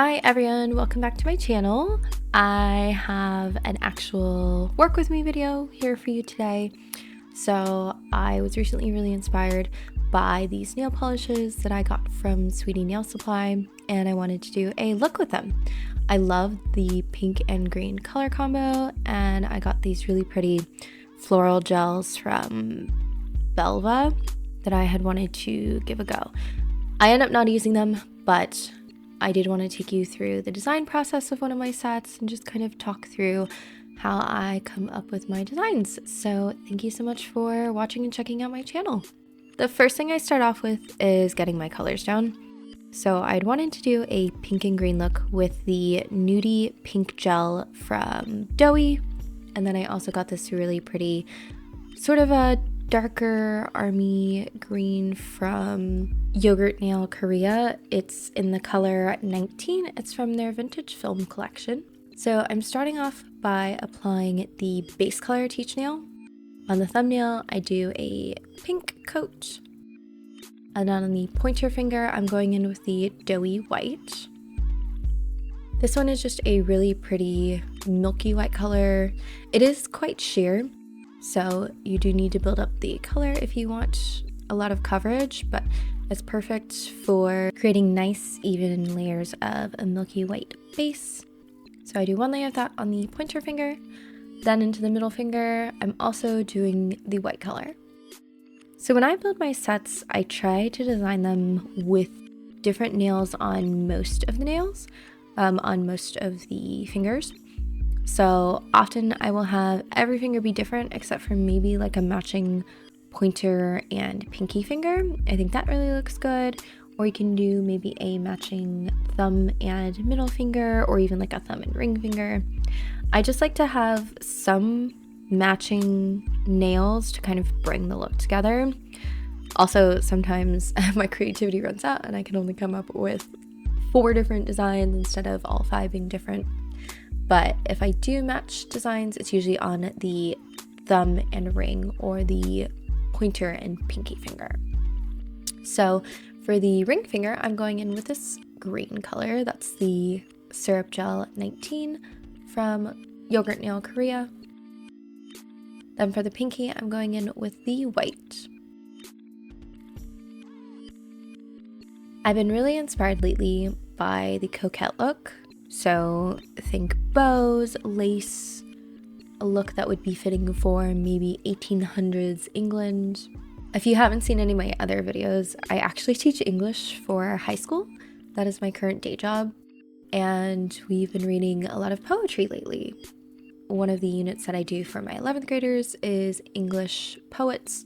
Hi everyone, welcome back to my channel. I have an actual work with me video here for you today. So I was recently really inspired by these nail polishes that I got from Sweetie Nail Supply, and I wanted to do a look with them. I love the pink and green color combo, and I got these really pretty floral gels from Bevlah that I had wanted to give a go. I end up not using them, but I did want to take you through the design process of one of my sets and just kind of talk through how I come up with my designs. So thank you so much for watching and checking out my channel. The first thing I start off with is getting my colors down. So I'd wanted to do a pink and green look with the Nudi Pink gel from Doi. And then I also got this really pretty sort of a darker army green from Yogurt Nail Korea. It's in the color 19. It's from their vintage film collection. So I'm starting off by applying the base color to each nail. On the thumbnail, I do a pink coat. And on the pointer finger, I'm going in with the Doi White. This one is just a really pretty milky white color. It is quite sheer, so you do need to build up the color if you want a lot of coverage, but it's perfect for creating nice even layers of a milky white base. So I do one layer of that on the pointer finger, then into the middle finger, I'm also doing the white color. So when I build my sets, I try to design them with different nails on most of the nails, on most of the fingers. So often I will have every finger be different except for maybe like a matching pointer and pinky finger. I think that really looks good. Or you can do maybe a matching thumb and middle finger, or even like a thumb and ring finger. I just like to have some matching nails to kind of bring the look together. Also, sometimes my creativity runs out and I can only come up with 4 different designs instead of all 5 being different. But if I do match designs, it's usually on the thumb and ring or the pointer and pinky finger. So for the ring finger, I'm going in with this green color. That's the Syrup Gel 19 from Yogurt Nail Korea. Then for the pinky, I'm going in with the white. I've been really inspired lately by the Coquette look. So think bows, lace, a look that would be fitting for maybe 1800s England. If you haven't seen any of my other videos, I actually teach English for high school. That is my current day job. And we've been reading a lot of poetry lately. One of the units that I do for my 11th graders is English poets.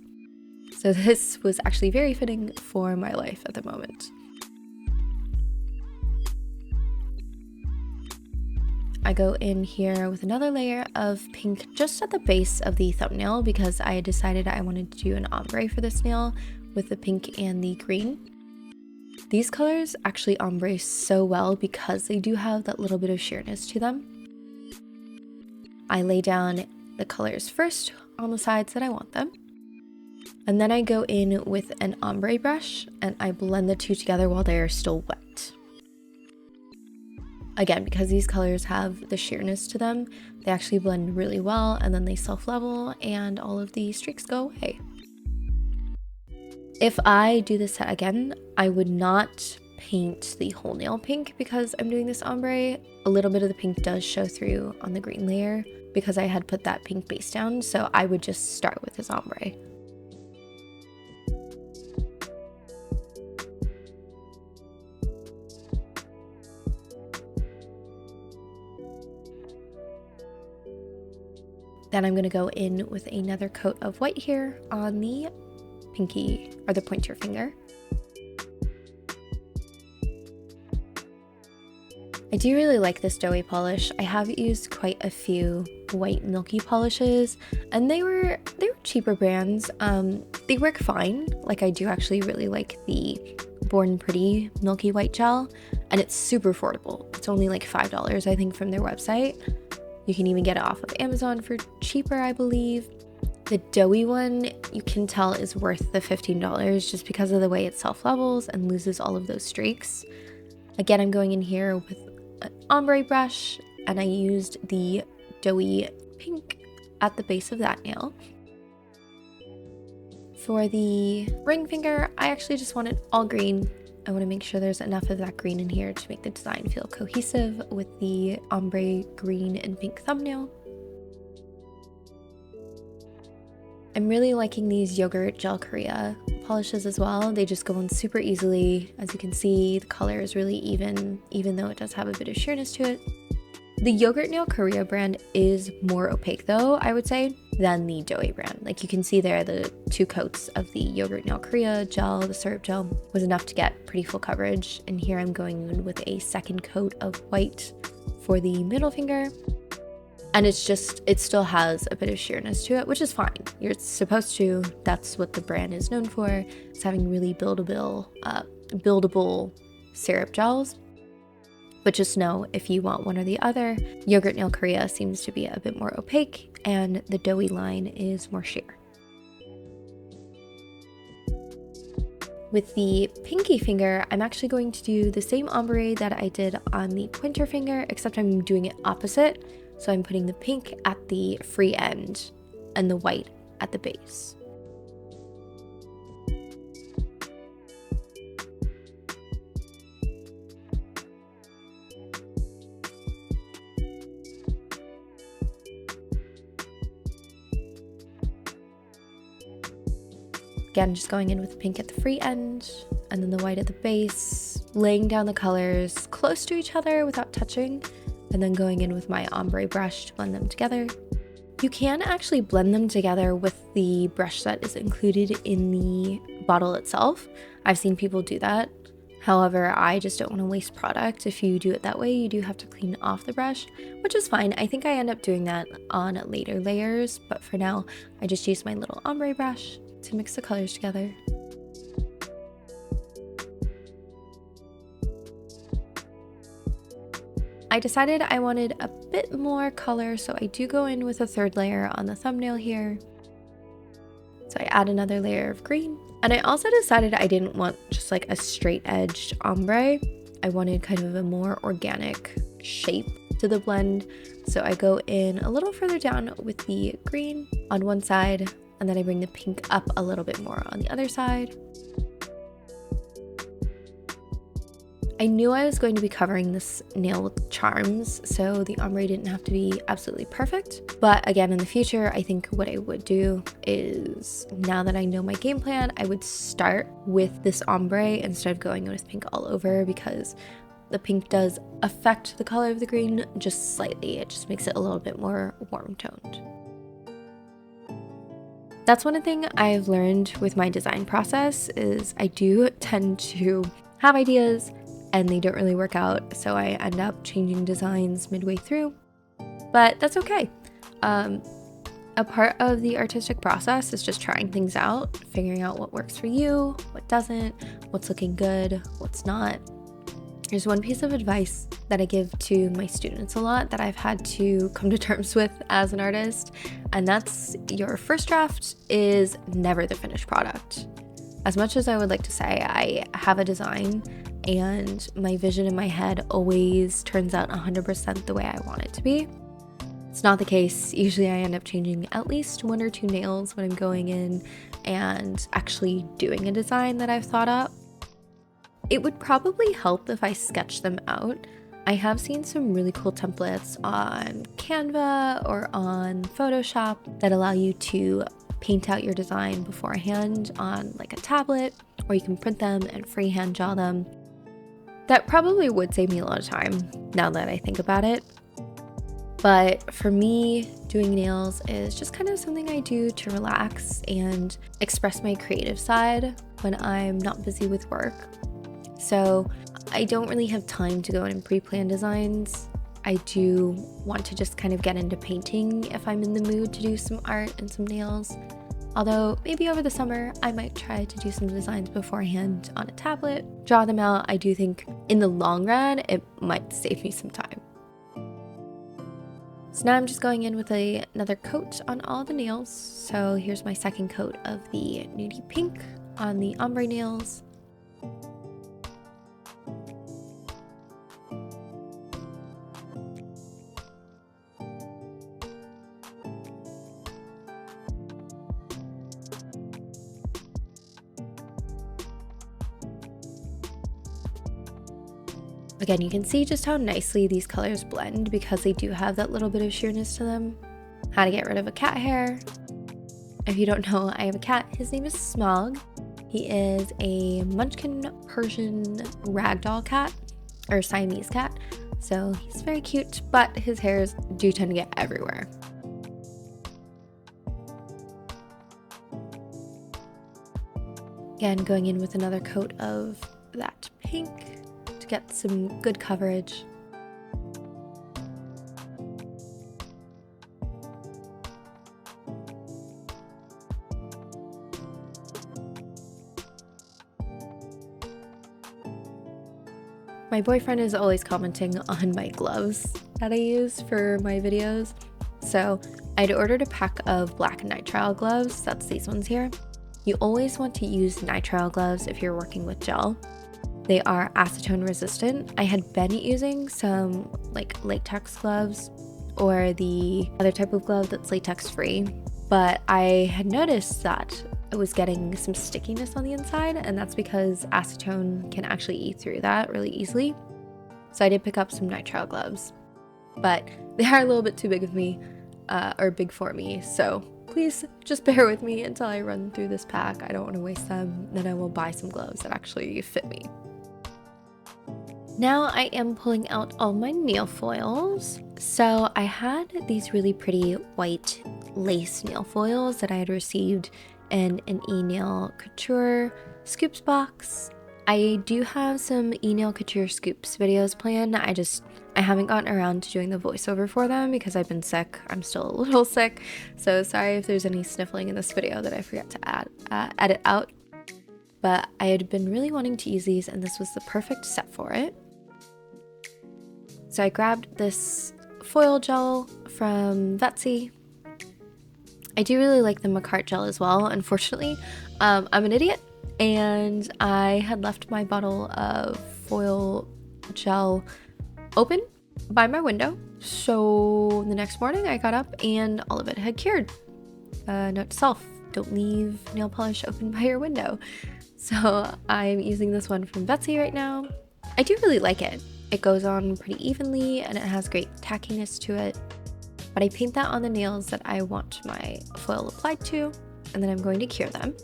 So this was actually very fitting for my life at the moment. I go in here with another layer of pink just at the base of the thumbnail because I had decided I wanted to do an ombre for this nail with the pink and the green. These colors actually ombre so well because they do have that little bit of sheerness to them. I lay down the colors first on the sides that I want them. And then I go in with an ombre brush and I blend the two together while they are still wet. Again, because these colors have the sheerness to them, they actually blend really well, and then they self-level and all of the streaks go away. If I do this set again, I would not paint the whole nail pink because I'm doing this ombre. A little bit of the pink does show through on the green layer because I had put that pink base down, so I would just start with this ombre. Then I'm going to go in with another coat of white here on the pinky or the pointer finger. I do really like this Doi polish. I have used quite a few white milky polishes and they were cheaper brands. They work fine. Like I do actually really like the Born Pretty milky white gel, and it's super affordable. It's only like $5 I think from their website. You can even get it off of Amazon for cheaper, I believe. The Doi one, you can tell is worth the $15 just because of the way it self-levels and loses all of those streaks. Again, I'm going in here with an ombre brush, and I used the Doi Pink at the base of that nail. For the ring finger, I actually just want it all green. I want to make sure there's enough of that green in here to make the design feel cohesive with the ombre green and pink thumbnail. I'm really liking these yogurt gel Korea polishes as well. They just go on super easily. As you can see, the color is really even though it does have a bit of sheerness to it. The Yogurt Nail Korea brand is more opaque though, I would say, than the Doi brand. Like you can see there, the 2 coats of the Yogurt Nail Korea gel, the syrup gel, was enough to get pretty full coverage. And here I'm going in with a second coat of white for the middle finger. And it still has a bit of sheerness to it, which is fine. You're supposed to. That's what the brand is known for. It's having really buildable syrup gels. But just know if you want one or the other, Yogurt Nail Korea seems to be a bit more opaque and the Doi line is more sheer. With the pinky finger, I'm actually going to do the same ombre that I did on the pointer finger, except I'm doing it opposite. So I'm putting the pink at the free end and the white at the base. Again, just going in with the pink at the free end and then the white at the base, laying down the colors close to each other without touching, and then going in with my ombre brush to blend them together. You can actually blend them together with the brush that is included in the bottle itself. I've seen people do that. However, I just don't want to waste product. If you do it that way, you do have to clean off the brush, which is fine. I think I end up doing that on later layers, but for now, I just use my little ombre brush to mix the colors together. I decided I wanted a bit more color, so I do go in with a third layer on the thumbnail here. So I add another layer of green. And I also decided I didn't want just like a straight edged ombre. I wanted kind of a more organic shape to the blend. So I go in a little further down with the green on one side, and then I bring the pink up a little bit more on the other side. I knew I was going to be covering this nail with charms, so the ombre didn't have to be absolutely perfect. But again, in the future, I think what I would do is, now that I know my game plan, I would start with this ombre instead of going with pink all over, because the pink does affect the color of the green just slightly. It just makes it a little bit more warm toned. That's one thing I've learned with my design process is I do tend to have ideas and they don't really work out, so I end up changing designs midway through, but that's okay. A part of the artistic process is just trying things out, figuring out what works for you, what doesn't, what's looking good, what's not. There's one piece of advice that I give to my students a lot that I've had to come to terms with as an artist, and that's your first draft is never the finished product. As much as I would like to say I have a design and my vision in my head always turns out 100% the way I want it to be, it's not the case. Usually I end up changing at least 1 or 2 nails when I'm going in and actually doing a design that I've thought up. It would probably help if I sketch them out. I have seen some really cool templates on Canva or on Photoshop that allow you to paint out your design beforehand on like a tablet, or you can print them and freehand gel them. That probably would save me a lot of time now that I think about it. But for me, doing nails is just kind of something I do to relax and express my creative side when I'm not busy with work. So I don't really have time to go in and pre-plan designs. I do want to just kind of get into painting if I'm in the mood to do some art and some nails. Although maybe over the summer, I might try to do some designs beforehand on a tablet, draw them out. I do think in the long run, it might save me some time. So now I'm just going in with another coat on all the nails. So here's my second coat of the Nudie Pink on the ombre nails. Again, you can see just how nicely these colors blend because they do have that little bit of sheerness to them. How to get rid of a cat hair. If you don't know, I have a cat. His name is Smog. He is a Munchkin Persian ragdoll cat, or Siamese cat. So he's very cute, but his hairs do tend to get everywhere. Again, going in with another coat of that pink to get some good coverage. My boyfriend is always commenting on my gloves that I use for my videos. So I'd ordered a pack of black nitrile gloves. That's these ones here. You always want to use nitrile gloves if you're working with gel. They are acetone resistant. I had been using some like latex gloves or the other type of glove that's latex free, but I had noticed that I was getting some stickiness on the inside, and that's because acetone can actually eat through that really easily. So I did pick up some nitrile gloves, but they are a little bit too big of me, or big for me, so please just bear with me until I run through this pack. I don't want to waste them, then I will buy some gloves that actually fit me. Now I am pulling out all my nail foils. So I had these really pretty white lace nail foils that I had received in an e-nail couture scoops box. I do have some e-nail couture scoops videos planned. I haven't gotten around to doing the voiceover for them because I've been sick. I'm still a little sick, so sorry if there's any sniffling in this video that I forgot to edit out. But I had been really wanting to use these, and this was the perfect set for it. So I grabbed this foil gel from Vetsy. I do really like the Macart gel as well. Unfortunately, I'm an idiot, and I had left my bottle of foil gel open by my window. So the next morning I got up and all of it had cured. Note to self, don't leave nail polish open by your window. So I'm using this one from Vetsy right now. I do really like it. It goes on pretty evenly and it has great tackiness to it. But I paint that on the nails that I want my foil applied to, and then I'm going to cure them.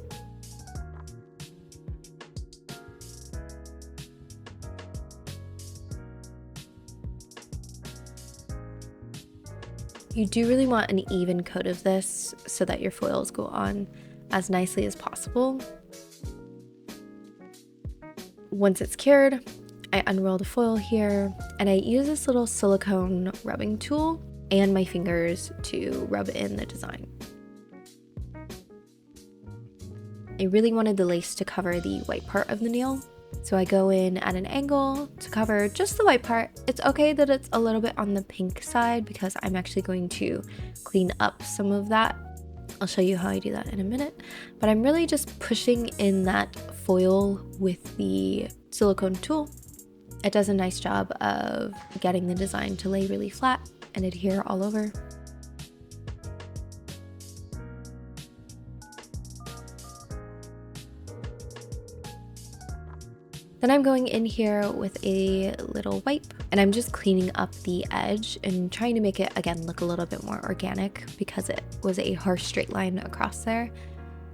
You do really want an even coat of this so that your foils go on as nicely as possible. Once it's cured, I unroll the foil here, and I use this little silicone rubbing tool and my fingers to rub in the design. I really wanted the lace to cover the white part of the nail, so I go in at an angle to cover just the white part. It's okay that it's a little bit on the pink side because I'm actually going to clean up some of that. I'll show you how I do that in a minute, but I'm really just pushing in that foil with the silicone tool. It does a nice job of getting the design to lay really flat and adhere all over. Then I'm going in here with a little wipe, and I'm just cleaning up the edge and trying to make it, again, look a little bit more organic because it was a harsh straight line across there.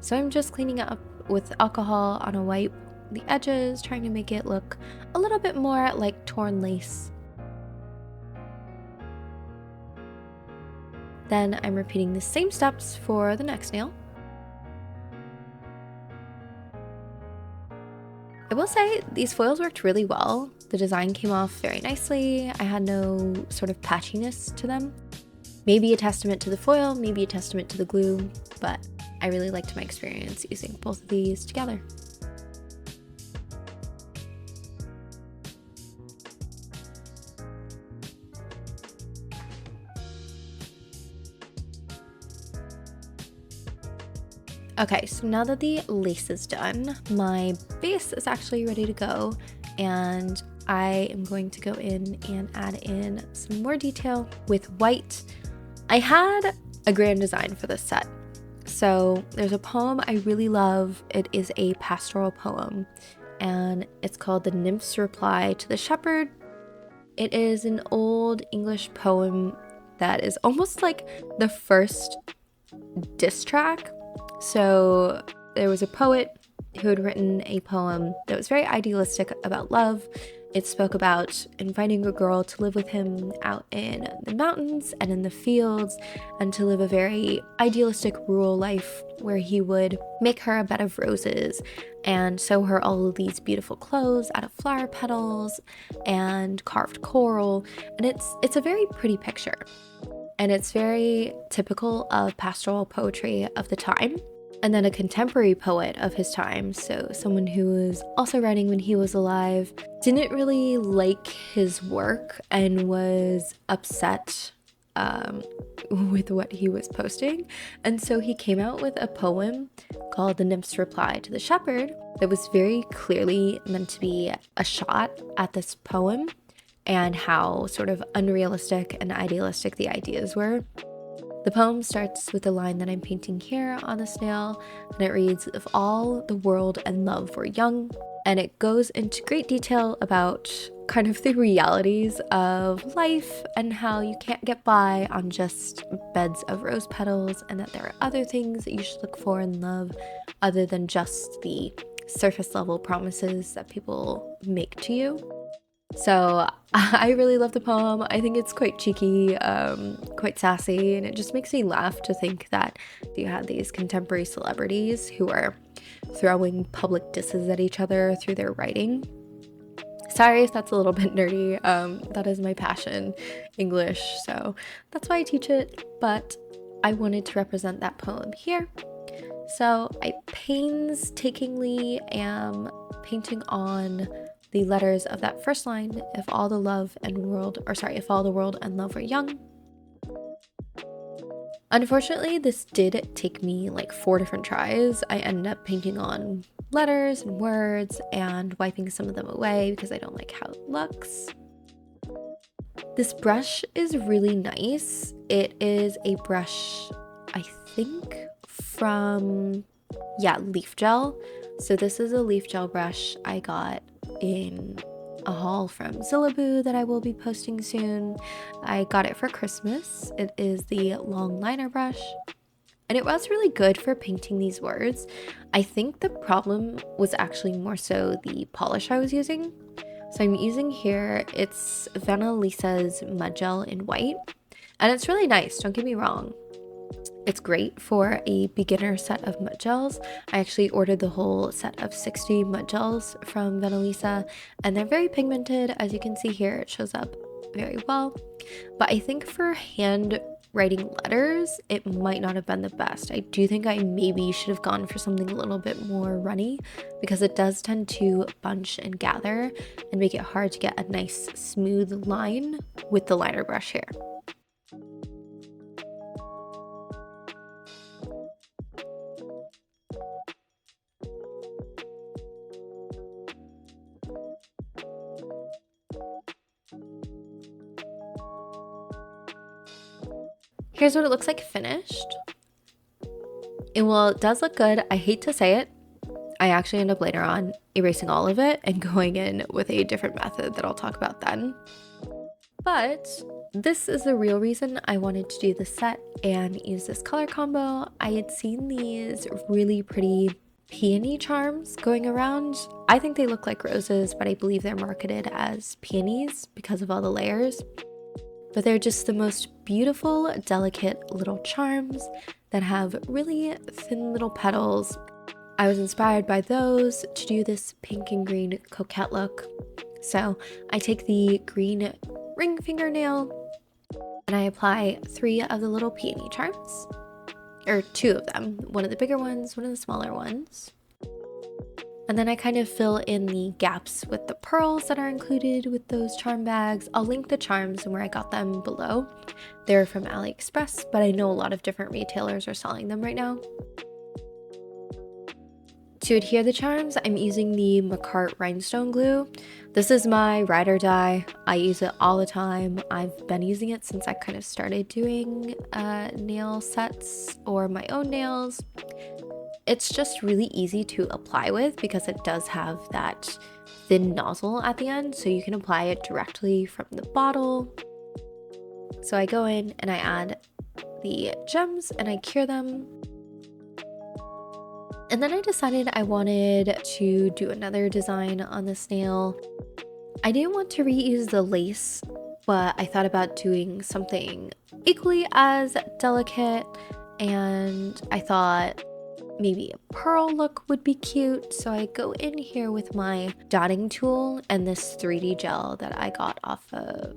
So I'm just cleaning it up with alcohol on a wipe, the edges, trying to make it look a little bit more like torn lace. Then I'm repeating the same steps for the next nail. I will say these foils worked really well. The design came off very nicely. I had no sort of patchiness to them. Maybe a testament to the foil, maybe a testament to the glue, but I really liked my experience using both of these together. Okay, so now that the lace is done, my base is actually ready to go, and I am going to go in and add in some more detail with white. I had a grand design for this set. So there's a poem I really love. It is a pastoral poem, and it's called The Nymph's Reply to the Shepherd. It is an old English poem that is almost like the first diss track. So there was a poet who had written a poem that was very idealistic about love. It spoke about inviting a girl to live with him out in the mountains and in the fields, and to live a very idealistic rural life where he would make her a bed of roses and sew her all of these beautiful clothes out of flower petals and carved coral. And it's a very pretty picture. And it's very typical of pastoral poetry of the time. And then a contemporary poet of his time, so someone who was also writing when he was alive, didn't really like his work and was upset with what he was posting. And so he came out with a poem called The Nymph's Reply to the Shepherd that was very clearly meant to be a shot at this poem and how sort of unrealistic and idealistic the ideas were. The poem starts with a line that I'm painting here on the snail, and it reads, "If all the world and love were young," and it goes into great detail about kind of the realities of life and how you can't get by on just beds of rose petals, and that there are other things that you should look for in love other than just the surface level promises that people make to you. So I really love the poem. I think it's quite cheeky, quite sassy, and it just makes me laugh to think that you had these contemporary celebrities who are throwing public disses at each other through their writing. Sorry if that's a little bit nerdy. That is my passion, English, so that's why I teach it, but I wanted to represent that poem here. So I painstakingly am painting on the letters of that first line, if all the world and love were young. Unfortunately, this did take me like 4 different tries. I ended up painting on letters and words and wiping some of them away because I don't like how it looks. This brush is really nice. It is a brush, I think, from, Leaf Gel. So this is a Leaf Gel brush I got in a haul from Zillaboo that I will be posting soon. I got it for Christmas. It is the long liner brush, and it was really good for painting these words. I think the problem was actually more so the polish I was using. So I'm using here, it's Venalisa's Mud Gel in white, and it's really nice, don't get me wrong. It's great for a beginner set of mud gels. I actually ordered the whole set of 60 mud gels from Venalisa, and they're very pigmented. As you can see here, it shows up very well. But I think for hand writing letters, it might not have been the best. I do think I maybe should have gone for something a little bit more runny, because it does tend to bunch and gather and make it hard to get a nice smooth line with the liner brush here. Here's what it looks like finished. And while it does look good, I hate to say it, I actually end up later on erasing all of it and going in with a different method that I'll talk about then. But this is the real reason I wanted to do this set and use this color combo. I had seen these really pretty peony charms going around. I think they look like roses, but I believe they're marketed as peonies because of all the layers. But they're just the most beautiful, delicate little charms that have really thin little petals. I was inspired by those to do this pink and green coquette look. So I take the green ring fingernail and I apply 3 of the little peony charms, or 2 of them, one of the bigger ones, one of the smaller ones. And then I kind of fill in the gaps with the pearls that are included with those charm bags. I'll link the charms and where I got them below. They're from AliExpress, but I know a lot of different retailers are selling them right now. To adhere the charms, I'm using the Rhinestone Glue. This is my ride or die. I use it all the time. I've been using it since I kind of started doing nail sets or my own nails. It's just really easy to apply with because it does have that thin nozzle at the end, so you can apply it directly from the bottle. So I go in and I add the gems and I cure them. And then I decided I wanted to do another design on this nail. I didn't want to reuse the lace, but I thought about doing something equally as delicate, and I thought maybe a pearl look would be cute. So I go in here with my dotting tool and this 3D gel that I got off of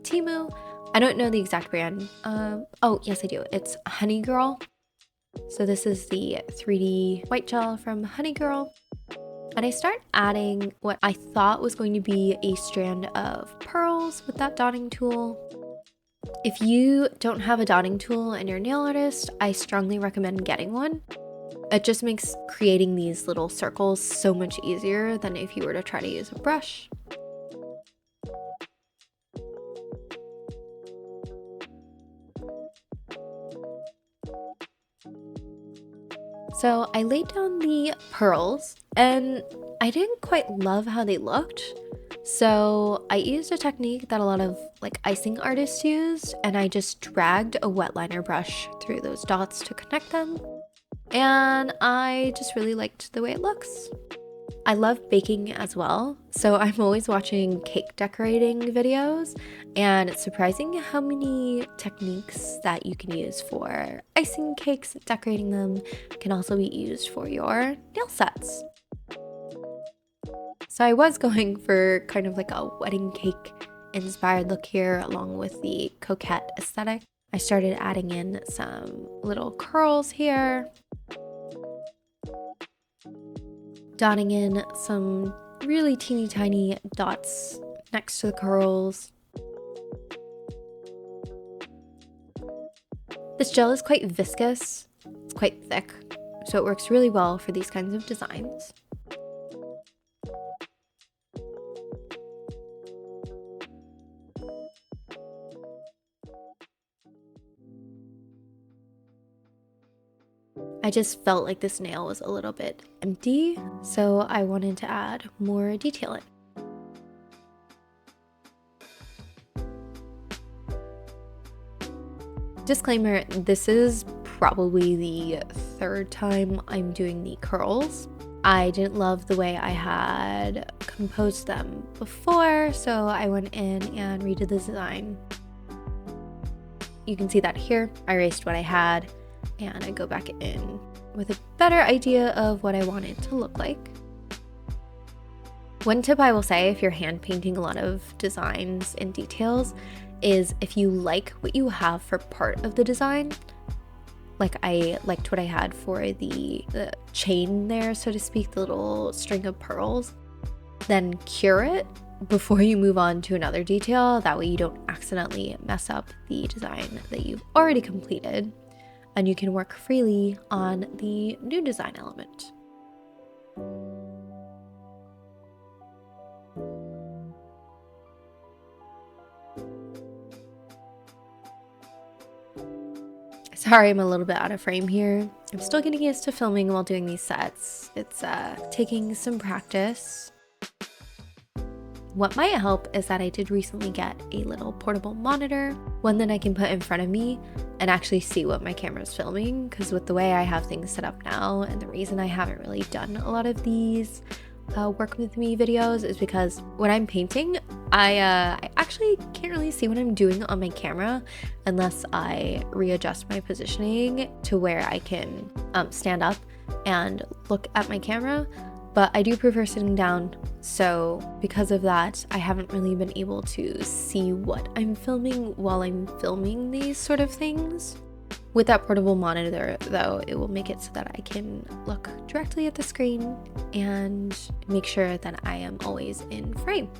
Temu. I don't know the exact brand. Oh, yes, I do. It's Honey Girl. So this is the 3D white gel from Honey Girl. And I start adding what I thought was going to be a strand of pearls with that dotting tool. If you don't have a dotting tool and you're a nail artist, I strongly recommend getting one. It just makes creating these little circles so much easier than if you were to try to use a brush. So I laid down the pearls and I didn't quite love how they looked. So I used a technique that a lot of like icing artists use, and I just dragged a wet liner brush through those dots to connect them. And I just really liked the way it looks. I love baking as well, so I'm always watching cake decorating videos, and it's surprising how many techniques that you can use for icing cakes, decorating them, can also be used for your nail sets. So I was going for kind of like a wedding cake inspired look here, along with the Coquette aesthetic. I started adding in some little curls here, dotting in some really teeny tiny dots next to the curls. This gel is quite viscous, it's quite thick, so it works really well for these kinds of designs. I just felt like this nail was a little bit empty, so I wanted to add more detail in. Disclaimer, this is probably the third time I'm doing the curls. I didn't love the way I had composed them before, so I went in and redid the design. You can see that here. I erased what I had, and I go back in with a better idea of what I want it to look like. One tip I will say if you're hand painting a lot of designs and details is if you like what you have for part of the design, like I liked what I had for the chain there, so to speak, the little string of pearls, then cure it before you move on to another detail. That way you don't accidentally mess up the design that you've already completed, and you can work freely on the new design element. Sorry, I'm a little bit out of frame here. I'm still getting used to filming while doing these sets. It's taking some practice. What might help is that I did recently get a little portable monitor, one that I can put in front of me and actually see what my camera's filming, because with the way I have things set up now, and the reason I haven't really done a lot of these work with me videos is because when I'm painting, I actually can't really see what I'm doing on my camera unless I readjust my positioning to where I can stand up and look at my camera. But I do prefer sitting down, so because of that, I haven't really been able to see what I'm filming while I'm filming these sort of things. With that portable monitor, though, it will make it so that I can look directly at the screen and make sure that I am always in frame.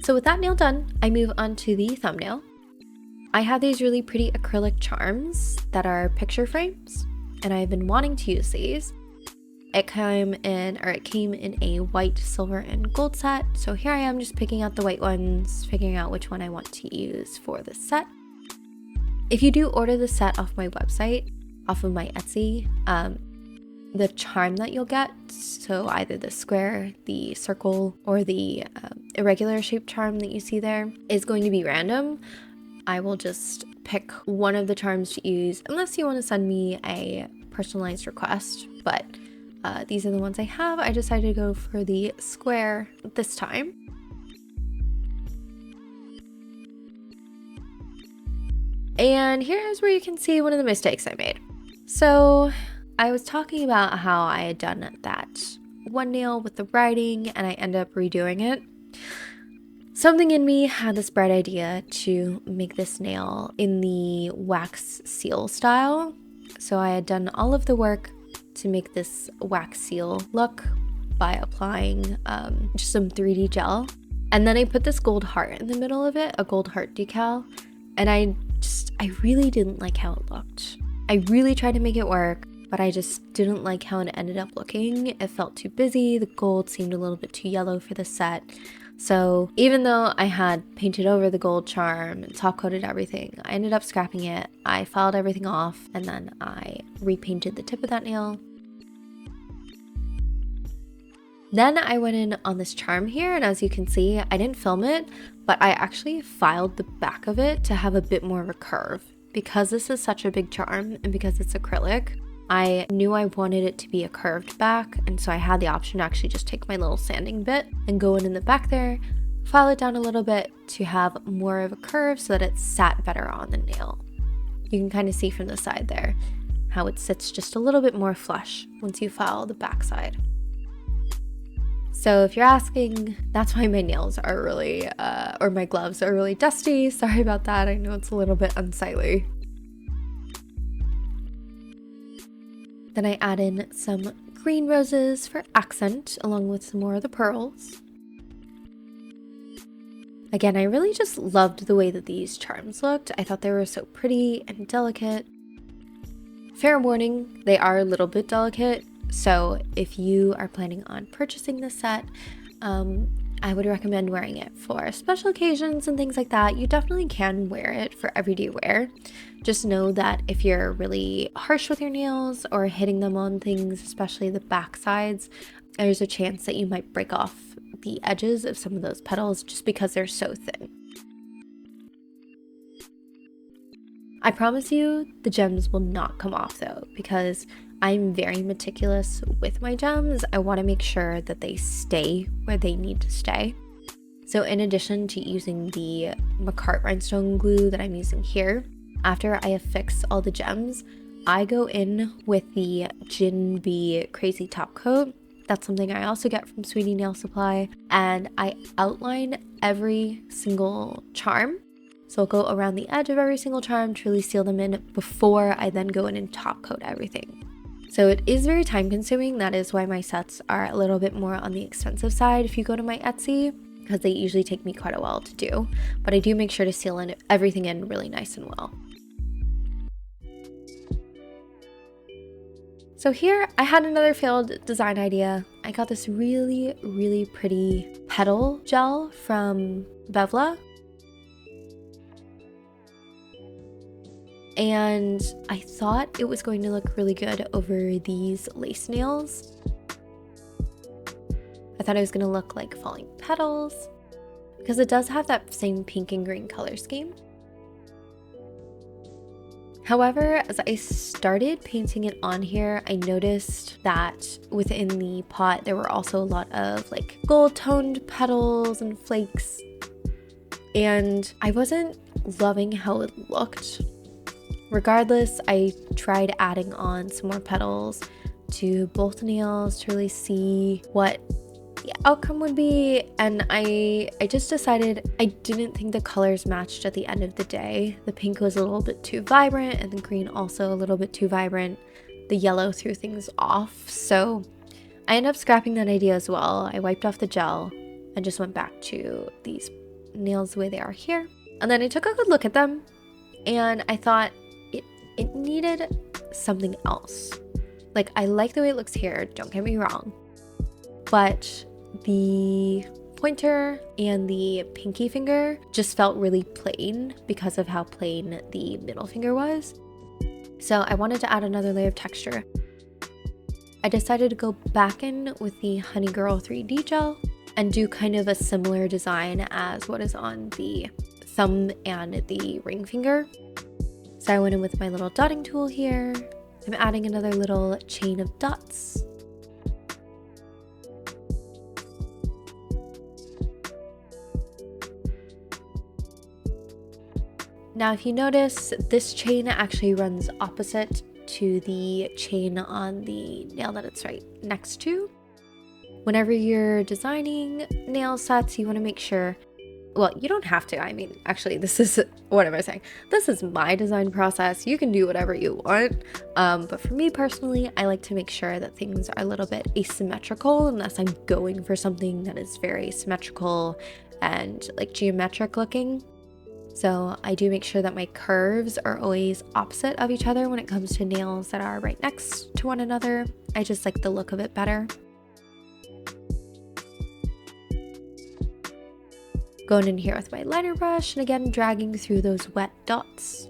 So with that nail done, I move on to the thumbnail. I have these really pretty acrylic charms that are picture frames, and I've been wanting to use these. It came in a white, silver, and gold set, so here I am just picking out the white ones, figuring out which one I want to use for the set. If you do order the set off my website, off of my Etsy, the charm that you'll get, so either the square, the circle, or the irregular shaped charm that you see there, is going to be random. I will just pick one of the charms to use unless you want to send me a personalized request, but these are the ones I have. I decided to go for the square this time. And here's where you can see one of the mistakes I made. So I was talking about how I had done that one nail with the writing and I ended up redoing it. Something in me had this bright idea to make this nail in the wax seal style. So I had done all of the work to make this wax seal look by applying just some 3D gel. And then I put this gold heart in the middle of it, a gold heart decal. And I really didn't like how it looked. I really tried to make it work, but I just didn't like how it ended up looking. It felt too busy. The gold seemed a little bit too yellow for the set. So even though I had painted over the gold charm and top coated everything, I ended up scrapping it. I filed everything off and then I repainted the tip of that nail. Then I went in on this charm here, and as you can see, I didn't film it, but I actually filed the back of it to have a bit more of a curve. Because this is such a big charm and because it's acrylic, I knew I wanted it to be a curved back, and so I had the option to actually just take my little sanding bit and go in the back there, file it down a little bit to have more of a curve so that it sat better on the nail. You can kind of see from the side there how it sits just a little bit more flush once you file the back side. So if you're asking, that's why my nails are really, or my gloves are really dusty. Sorry about that. I know it's a little bit unsightly. Then I add in some green roses for accent, along with some more of the pearls. Again, I really just loved the way that these charms looked. I thought they were so pretty and delicate. Fair warning, they are a little bit delicate. So if you are planning on purchasing this set, I would recommend wearing it for special occasions and things like that. You definitely can wear it for everyday wear. Just know that if you're really harsh with your nails or hitting them on things, especially the back sides, there's a chance that you might break off the edges of some of those petals just because they're so thin. I promise you the gems will not come off though, because I'm very meticulous with my gems. I want to make sure that they stay where they need to stay. So in addition to using the Rhinestone Glue that I'm using here, after I affix all the gems, I go in with the Jin B Crazy Top Coat. That's something I also get from Sweetie Nail Supply, and I outline every single charm. So I'll go around the edge of every single charm to really seal them in before I then go in and top coat everything. So it is very time consuming. That is why my sets are a little bit more on the expensive side if you go to my Etsy, because they usually take me quite a while to do. But I do make sure to seal in everything in really nice and well. So here I had another failed design idea. I got this really, really pretty petal gel from Bevlah. And I thought it was going to look really good over these lace nails. I thought it was going to look like falling petals because it does have that same pink and green color scheme. However, as I started painting it on here, I noticed that within the pot there were also a lot of like gold toned petals and flakes, and I wasn't loving how it looked. Regardless, I tried adding on some more petals to both nails to really see what the outcome would be, and I just decided I didn't think the colors matched at the end of the day. The pink was a little bit too vibrant and the green also a little bit too vibrant. The yellow threw things off, so I ended up scrapping that idea as well. I wiped off the gel and just went back to these nails the way they are here, and then I took a good look at them and I thought it needed something else. Like, I like the way it looks here, don't get me wrong, but the pointer and the pinky finger just felt really plain because of how plain the middle finger was. So I wanted to add another layer of texture. I decided to go back in with the Honey Girl 3D gel and do kind of a similar design as what is on the thumb and the ring finger. So I went in with my little dotting tool here. I'm adding another little chain of dots. Now, if you notice, this chain actually runs opposite to the chain on the nail that it's right next to. Whenever you're designing nail sets, you want to make sure, well, you don't have to. I mean, actually, this is, what am I saying? This is my design process. You can do whatever you want. But for me personally, I like to make sure that things are a little bit asymmetrical unless I'm going for something that is very symmetrical and like geometric looking. So I do make sure that my curves are always opposite of each other when it comes to nails that are right next to one another. I just like the look of it better. Going in here with my liner brush and again dragging through those wet dots.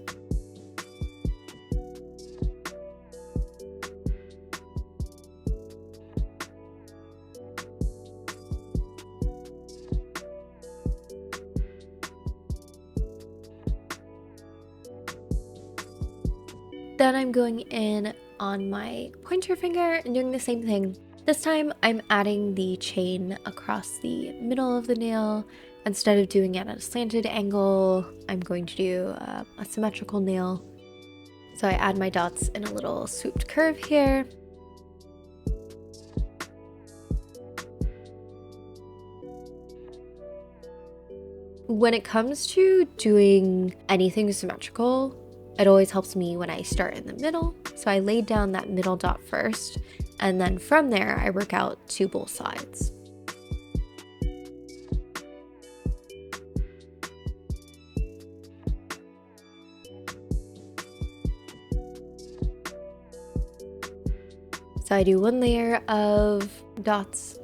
Then I'm going in on my pointer finger and doing the same thing. This time I'm adding the chain across the middle of the nail. Instead of doing it at a slanted angle, I'm going to do a symmetrical nail. So I add my dots in a little swooped curve here. When it comes to doing anything symmetrical, it always helps me when I start in the middle. So I laid down that middle dot first, and then from there I work out to both sides. So I do one layer of dots,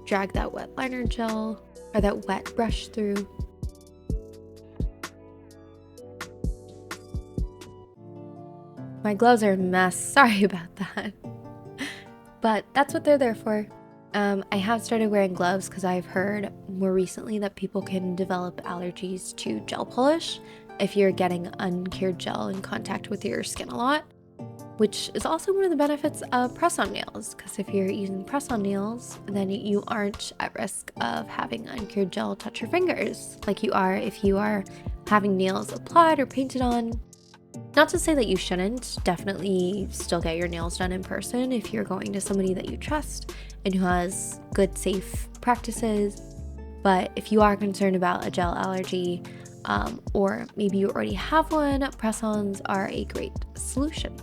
drag that wet liner gel, or that wet brush through. My gloves are a mess, sorry about that. But that's what they're there for. I have started wearing gloves because I've heard more recently that people can develop allergies to gel polish if you're getting uncured gel in contact with your skin a lot, which is also one of the benefits of press-on nails, because if you're using press-on nails, then you aren't at risk of having uncured gel touch your fingers like you are if you are having nails applied or painted on. Not to say that you shouldn't, definitely still get your nails done in person if you're going to somebody that you trust and who has good, safe practices. But if you are concerned about a gel allergy, or maybe you already have one, press-ons are a great solution.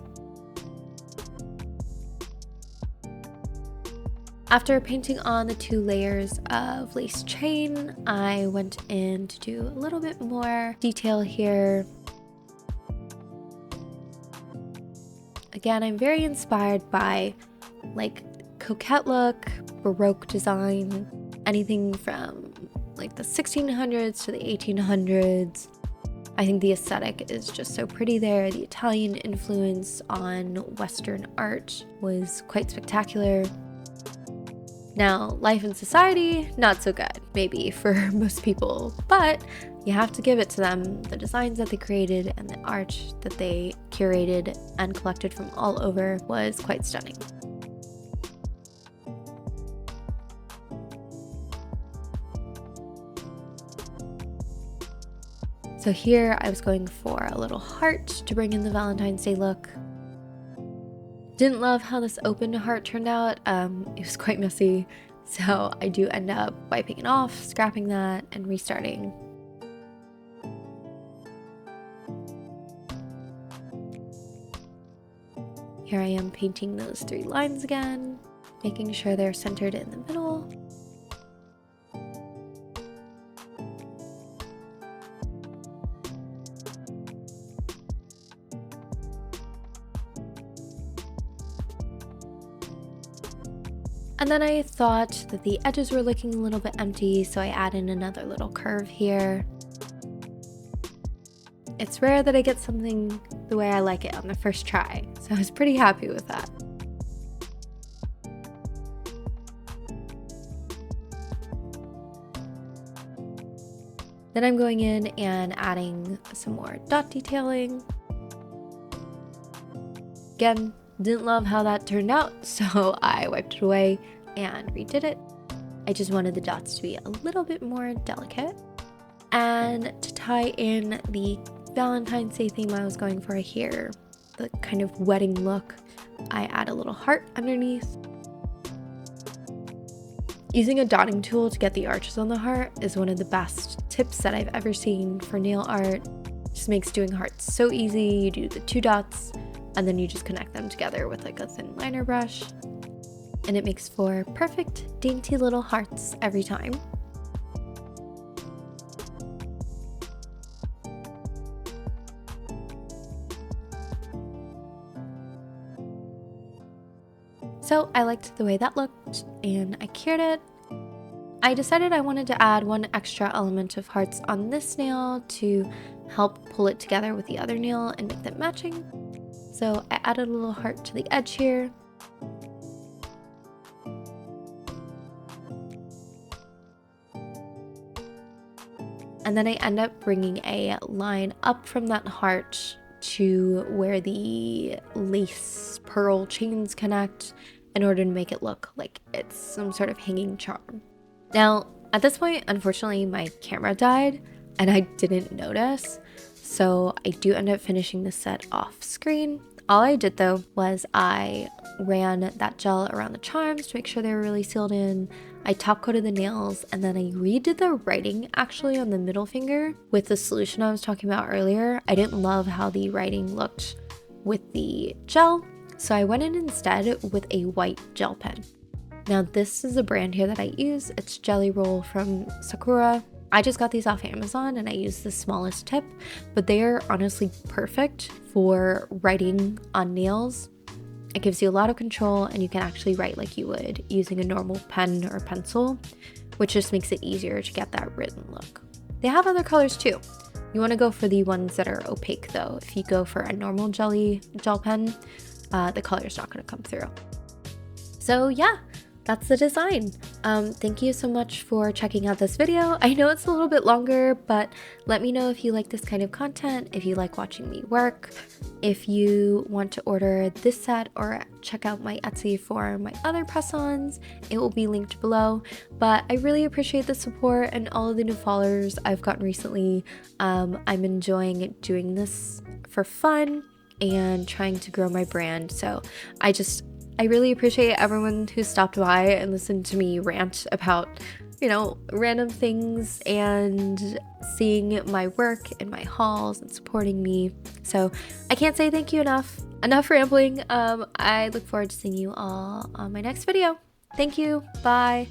After painting on the 2 layers of lace chain, I went in to do a little bit more detail here. Again, I'm very inspired by like Coquette look, Baroque design, anything from like the 1600s to the 1800s. I think the aesthetic is just so pretty there. The Italian influence on Western art was quite spectacular. Now, life in society, not so good, maybe for most people, but you have to give it to them. The designs that they created and the art that they curated and collected from all over was quite stunning. So here I was going for a little heart to bring in the Valentine's Day look. Didn't love how this open heart turned out. It was quite messy, so I do end up wiping it off, scrapping that, and restarting. Here I am painting those 3 lines again, making sure they're centered in the middle. And then I thought that the edges were looking a little bit empty, so I added another little curve here. It's rare that I get something the way I like it on the first try, so I was pretty happy with that. Then I'm going in and adding some more dot detailing. Again, didn't love how that turned out, so I wiped it away and redid it. I just wanted the dots to be a little bit more delicate. And to tie in the Valentine's Day theme I was going for here, the kind of wedding look, I add a little heart underneath. Using a dotting tool to get the arches on the heart is one of the best tips that I've ever seen for nail art. Just makes doing hearts so easy. You do the 2 dots and then you just connect them together with like a thin liner brush. And it makes for perfect, dainty little hearts every time. So I liked the way that looked and I cured it. I decided I wanted to add one extra element of hearts on this nail to help pull it together with the other nail and make them matching. So I added a little heart to the edge here. And then I end up bringing a line up from that heart to where the lace pearl chains connect in order to make it look like it's some sort of hanging charm. Now, at this point, unfortunately, my camera died and I didn't notice, so I do end up finishing the set off screen. All I did though was I ran that gel around the charms to make sure they were really sealed in. I top coated the nails and then I redid the writing actually on the middle finger with the solution I was talking about earlier. I didn't love how the writing looked with the gel, so I went in instead with a white gel pen. Now this is a brand here that I use. It's Jelly Roll from Sakura. I just got these off Amazon and I use the smallest tip, but they are honestly perfect for writing on nails. It gives you a lot of control and you can actually write like you would using a normal pen or pencil, which just makes it easier to get that written look. They have other colors too. You want to go for the ones that are opaque though. If you go for a normal gel pen, the color's not going to come through. So yeah, that's the design. Thank you so much for checking out this video. I know it's a little bit longer, but let me know if you like this kind of content, if you like watching me work, if you want to order this set or check out my Etsy for my other press-ons, it will be linked below. But I really appreciate the support and all of the new followers I've gotten recently. I'm enjoying doing this for fun and trying to grow my brand. So I really appreciate everyone who stopped by and listened to me rant about, random things and seeing my work and my hauls and supporting me. So I can't say thank you enough. Enough rambling. I look forward to seeing you all on my next video. Thank you. Bye.